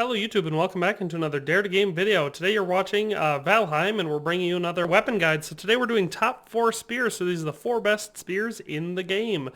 Hello YouTube and welcome back into another Dare to Game video. Today you're watching Valheim and we're bringing you another weapon guide. So today we're doing top 4 spears. So these are the 4 best spears in the game.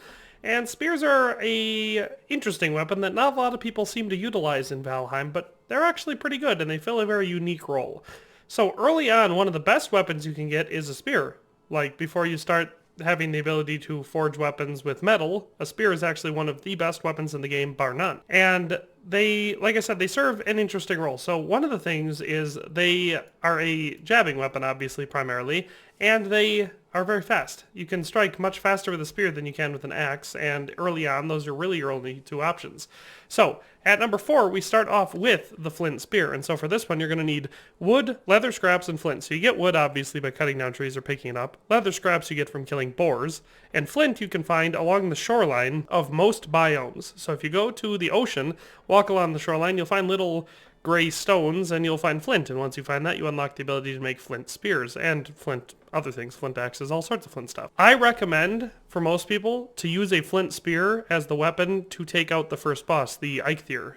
And spears are a interesting weapon that not a lot of people seem to utilize in Valheim, but they're actually pretty good and they fill a very unique role. So early on, one of the best weapons you can get is a spear. Like before you start having the ability to forge weapons with metal, a spear is actually one of the best weapons in the game, bar none. And they, like I said, they serve an interesting role. So one of the things is they are a jabbing weapon, obviously, primarily, and they are very fast. You can strike much faster with a spear than you can with an axe, and early on, those are really your only 2 options. So, at number 4, we start off with the flint spear, and so for this one, you're going to need wood, leather scraps, and flint. So you get wood, obviously, by cutting down trees or picking it up. Leather scraps you get from killing boars, and flint you can find along the shoreline of most biomes. So if you go to the ocean, walk along the shoreline, you'll find little gray stones and you'll find flint, and once you find that you unlock the ability to make flint spears and flint other things, flint axes, all sorts of flint stuff. I recommend for most people to use a flint spear as the weapon to take out the first boss, the Eikthyr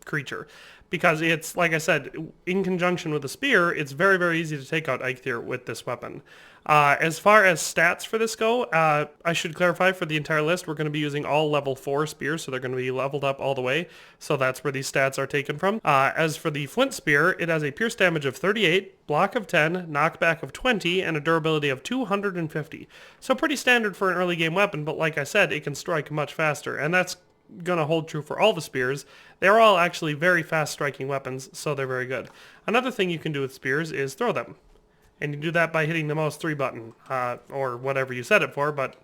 creature, because it's, like I said, in conjunction with a spear, it's very, very easy to take out Eikthyr with this weapon. As far as stats for this go, I should clarify for the entire list, we're going to be using all level 4 spears, so they're going to be leveled up all the way, so that's where these stats are taken from. As for the flint spear, it has a pierce damage of 38, block of 10, knockback of 20, and a durability of 250. So pretty standard for an early game weapon, but like I said, it can strike much faster, and that's gonna hold true for all the spears. They're all actually very fast striking weapons, so they're very good. Another thing you can do with spears is throw them. And you do that by hitting the mouse 3 button, or whatever you set it for, but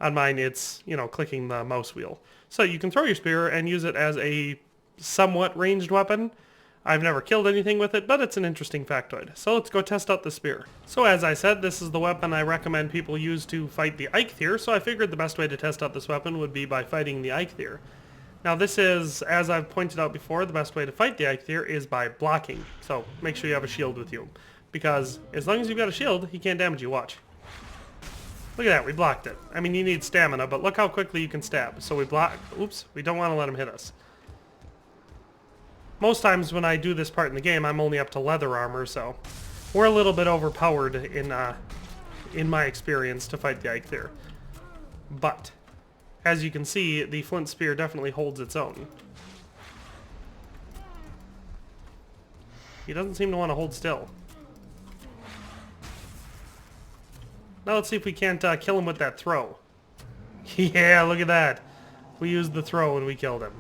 on mine it's, clicking the mouse wheel. So you can throw your spear and use it as a somewhat ranged weapon. I've never killed anything with it, but it's an interesting factoid. So let's go test out the spear. So as I said, this is the weapon I recommend people use to fight the Eikthyr, so I figured the best way to test out this weapon would be by fighting the Eikthyr. Now this is, as I've pointed out before, the best way to fight the Eikthyr is by blocking. So make sure you have a shield with you, because as long as you've got a shield, he can't damage you. Watch. Look at that, we blocked it. I mean, you need stamina, but look how quickly you can stab. So we block. Oops, we don't want to let him hit us. Most times when I do this part in the game, I'm only up to leather armor, so we're a little bit overpowered in my experience to fight the Eikthyr. But as you can see, the flint spear definitely holds its own. He doesn't seem to want to hold still. Now let's see if we can't kill him with that throw. Yeah, look at that. We used the throw and we killed him.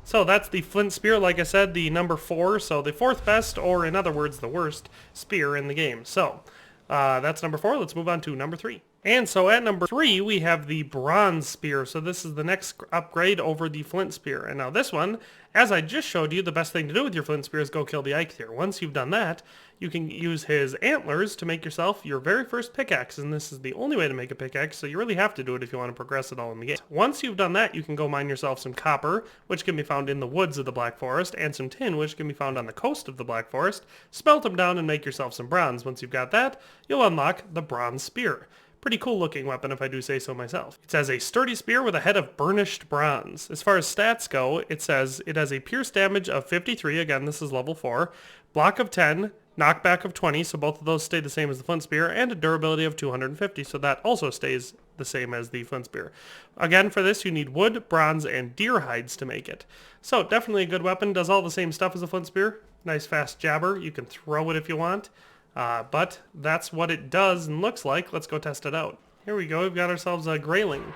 So that's the flint spear, like I said, the number 4, so the 4th best, or in other words, the worst spear in the game. So that's number 4. Let's move on to number 3. And so at number 3, we have the bronze spear. So this is the next upgrade over the flint spear. And now this one, as I just showed you, the best thing to do with your flint spear is go kill the Eikthyr. Once you've done that, you can use his antlers to make yourself your very first pickaxe. And this is the only way to make a pickaxe, so you really have to do it if you want to progress at all in the game. Once you've done that, you can go mine yourself some copper, which can be found in the woods of the Black Forest, and some tin, which can be found on the coast of the Black Forest. Smelt them down and make yourself some bronze. Once you've got that, you'll unlock the bronze spear. Pretty cool looking weapon if I do say so myself. It says a sturdy spear with a head of burnished bronze. As far as stats go, it says it has a pierce damage of 53, again this is level 4, block of 10, knockback of 20, so both of those stay the same as the flint spear, and a durability of 250, so that also stays the same as the flint spear. Again, for this you need wood, bronze, and deer hides to make it. So definitely a good weapon, does all the same stuff as a flint spear. Nice fast jabber, you can throw it if you want. But that's what it does and looks like. Let's go test it out. Here we go. We've got ourselves a grayling.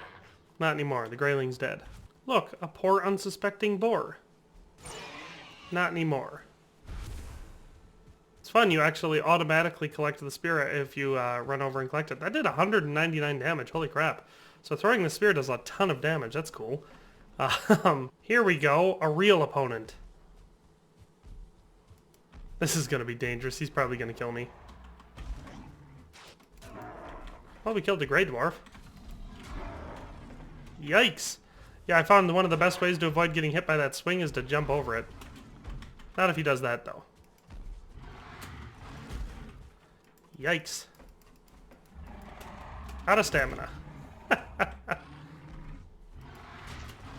Not anymore. The grayling's dead. Look, a poor unsuspecting boar. Not anymore. It's fun. You actually automatically collect the spear if you run over and collect it. That did 199 damage. Holy crap. So throwing the spear does a ton of damage. That's cool. Here we go. A real opponent. This is going to be dangerous. He's probably going to kill me. Well, we killed the Grey Dwarf. Yikes. Yeah, I found one of the best ways to avoid getting hit by that swing is to jump over it. Not if he does that, though. Yikes. Out of stamina.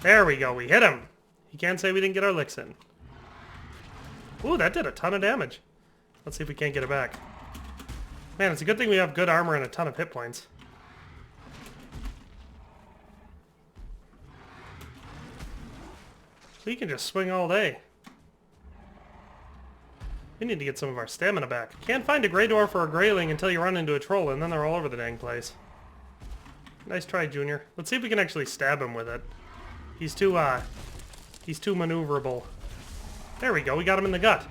There we go. We hit him. You can't say we didn't get our licks in. Ooh, that did a ton of damage. Let's see if we can't get it back. Man, it's a good thing we have good armor and a ton of hit points. We can just swing all day. We need to get some of our stamina back. Can't find a Grey Dwarf or a Greyling until you run into a troll, and then they're all over the dang place. Nice try, Junior. Let's see if we can actually stab him with it. He's too maneuverable. There we go, we got him in the gut.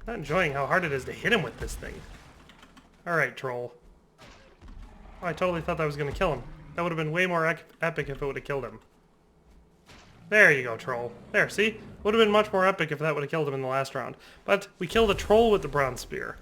Not enjoying how hard it is to hit him with this thing. Alright, troll. Oh, I totally thought that was going to kill him. That would have been way more epic if it would have killed him. There you go, troll. There, see? Would have been much more epic if that would have killed him in the last round. But we killed a troll with the bronze spear.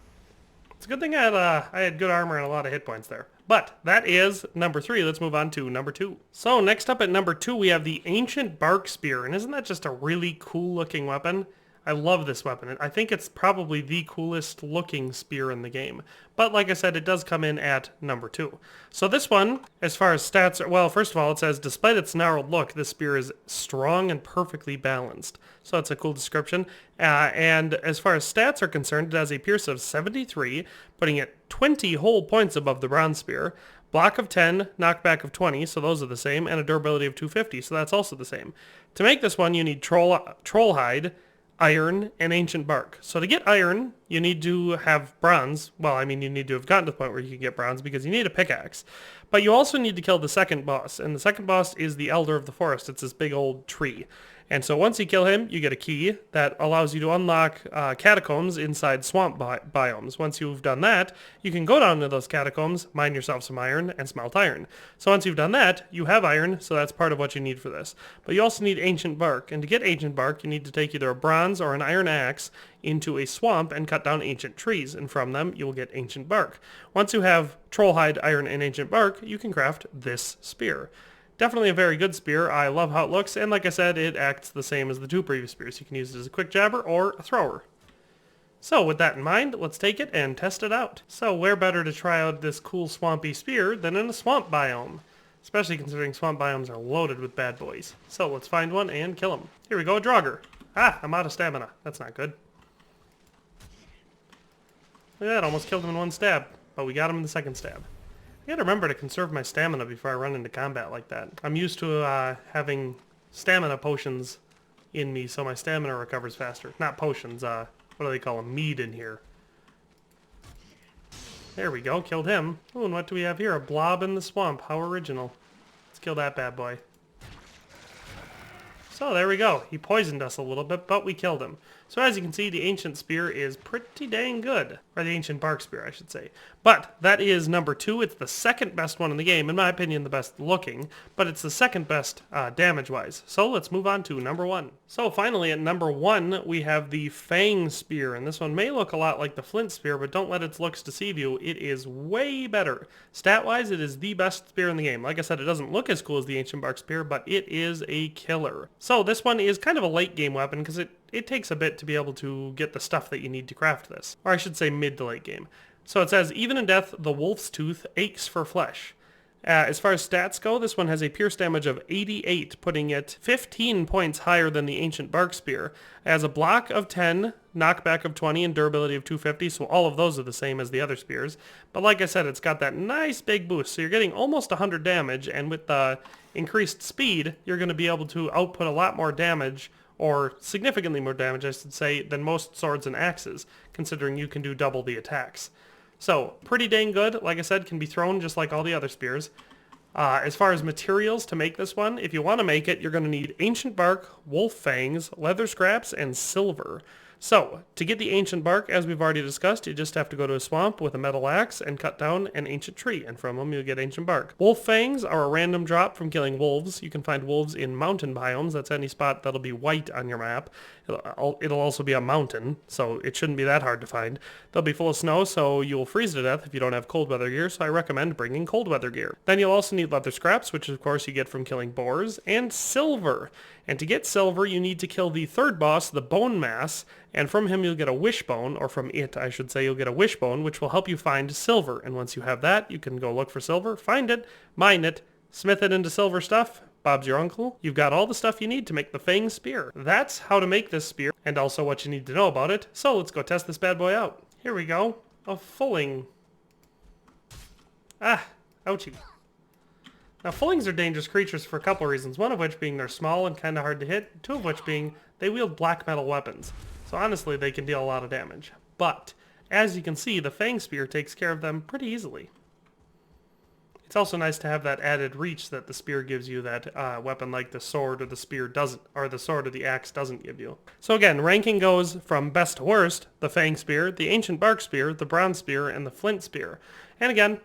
It's a good thing I had good armor and a lot of hit points there. But that is number 3. Let's move on to number 2. So next up at number 2 we have the Ancient Bark Spear. And isn't that just a really cool looking weapon? I love this weapon. I think it's probably the coolest looking spear in the game. But like I said, it does come in at number 2. So this one, as far as stats, well, first of all, it says, despite its gnarled look, this spear is strong and perfectly balanced. So that's a cool description. And as far as stats are concerned, it has a pierce of 73, putting it 20 whole points above the bronze spear. Block of 10, knockback of 20, so those are the same, and a durability of 250, so that's also the same. To make this one, you need troll hide, iron, and ancient bark. So to get iron, you need to have bronze. Well, I mean, you need to have gotten to the point where you can get bronze because you need a pickaxe. But you also need to kill the second boss, and the second boss is the Elder of the Forest. It's this big old tree. And so once you kill him, you get a key that allows you to unlock catacombs inside swamp biomes. Once you've done that, you can go down to those catacombs, mine yourself some iron, and smelt iron. So once you've done that, you have iron, so that's part of what you need for this. But you also need ancient bark, and to get ancient bark, you need to take either a bronze or an iron axe into a swamp and cut down ancient trees, and from them you will get ancient bark. Once you have trollhide, iron, and ancient bark, you can craft this spear. Definitely a very good spear. I love how it looks, and like I said, it acts the same as the 2 previous spears. You can use it as a quick jabber or a thrower. So with that in mind, let's take it and test it out. So where better to try out this cool swampy spear than in a swamp biome? Especially considering swamp biomes are loaded with bad boys. So let's find one and kill him. Here we go, a Draugr. Ah, I'm out of stamina. That's not good. Look at that, almost killed him in one stab. But we got him in the second stab. I gotta remember to conserve my stamina before I run into combat like that. I'm used to having stamina potions in me, so my stamina recovers faster. Not potions, what do they call them? Mead in here. There we go, killed him. Ooh, and what do we have here? A blob in the swamp. How original. Let's kill that bad boy. So there we go. He poisoned us a little bit, but we killed him. So as you can see, the ancient spear is pretty dang good. Or the ancient bark spear, I should say. But that is number 2. It's the second best one in the game. In my opinion, the best looking. But it's the second best damage-wise. So let's move on to number 1. So finally, at number 1, we have the Fang spear. And this one may look a lot like the Flint spear, but don't let its looks deceive you. It is way better. Stat-wise, it is the best spear in the game. Like I said, it doesn't look as cool as the ancient bark spear, but it is a killer. So this one is kind of a late game weapon because it takes a bit to be able to get the stuff that you need to craft this. Or I should say mid to late game. So it says, even in death, the wolf's tooth aches for flesh. As far as stats go, this one has a pierce damage of 88, putting it 15 points higher than the ancient bark spear. It has a block of 10, knockback of 20, and durability of 250, so all of those are the same as the other spears. But like I said, it's got that nice big boost, so you're getting almost 100 damage, and with the increased speed, you're going to be able to output a lot more damage, or significantly more damage, I should say, than most swords and axes, considering you can do double the attacks. So, pretty dang good. Like I said, can be thrown just like all the other spears. As far as materials to make this one, if you want to make it, you're going to need ancient bark, wolf fangs, leather scraps, and silver. So, to get the ancient bark, as we've already discussed, you just have to go to a swamp with a metal axe and cut down an ancient tree, and from them you'll get ancient bark. Wolf fangs are a random drop from killing wolves. You can find wolves in mountain biomes. That's any spot that'll be white on your map. It'll also be a mountain, so it shouldn't be that hard to find. They'll be full of snow, so you'll freeze to death if you don't have cold weather gear, so I recommend bringing cold weather gear. Then you'll also need leather scraps, which of course you get from killing boars, and silver. And to get silver, you need to kill the third boss, the bone mass, And from him you'll get a wishbone, or from it I should say, you'll get a wishbone, which will help you find silver. And once you have that, you can go look for silver, find it, mine it, smith it into silver stuff. Bob's your uncle. You've got all the stuff you need to make the Fang spear. That's how to make this spear, and also what you need to know about it. So let's go test this bad boy out. Here we go. A fulling. Ah, ouchie. Now fullings are dangerous creatures for a couple of reasons, one of which being they're small and kind of hard to hit, two of which being they wield black metal weapons. So honestly, they can deal a lot of damage. But, as you can see, the Fang spear takes care of them pretty easily. It's also nice to have that added reach that the spear gives you that weapon like the sword or the spear doesn't, or the sword or the axe doesn't give you. So again, ranking goes from best to worst: the Fang spear, the ancient bark spear, the bronze spear, and the flint spear. And again,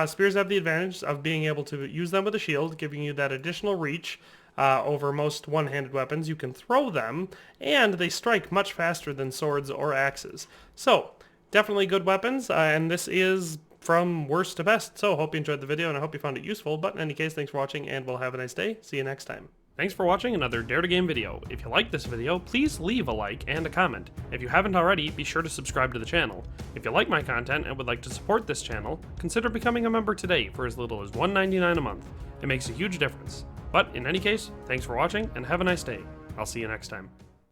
spears have the advantage of being able to use them with a shield, giving you that additional reach over most one-handed weapons. You can throw them, and they strike much faster than swords or axes. So, definitely good weapons, and this is from worst to best. So, hope you enjoyed the video, and I hope you found it useful. But in any case, thanks for watching, and we'll have a nice day. See you next time. Thanks for watching another Dare to Game video. If you liked this video, please leave a like and a comment. If you haven't already, be sure to subscribe to the channel. If you like my content and would like to support this channel, consider becoming a member today for as little as $1.99 a month. It makes a huge difference. But in any case, thanks for watching and have a nice day. I'll see you next time.